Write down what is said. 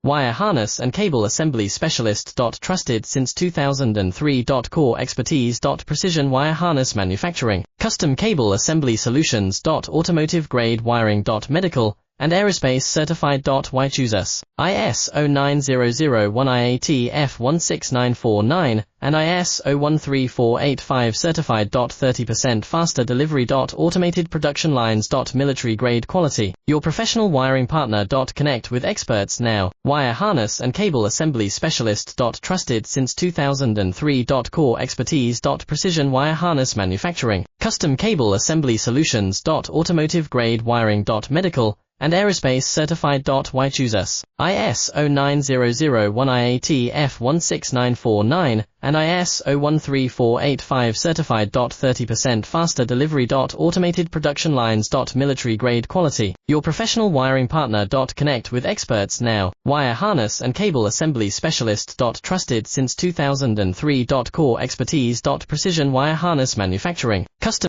Wire harness and cable assembly specialist. Trusted since 2003. Core expertise. Precision wire harness manufacturing, custom cable assembly solutions. Automotive grade wiring. Medical and aerospace certified. Why choose us? ISO 9001 IATF16949 and ISO 13485 certified. 30% faster delivery. Automated production lines. Military grade quality. Your professional wiring partner. Connect with experts now. Wire harness and cable assembly specialist. Trusted since 2003. Core expertise. Precision wire harness manufacturing, custom cable assembly solutions. Automotive grade wiring. Medical and aerospace certified. Why choose us? ISO 9001 IATF16949 and ISO 13485 certified. 30% faster delivery. Automated production lines. Military grade quality. Your professional wiring partner. Connect with experts now. Wire harness and cable assembly specialist. Trusted since 2003. Core expertise. Precision wire harness manufacturing,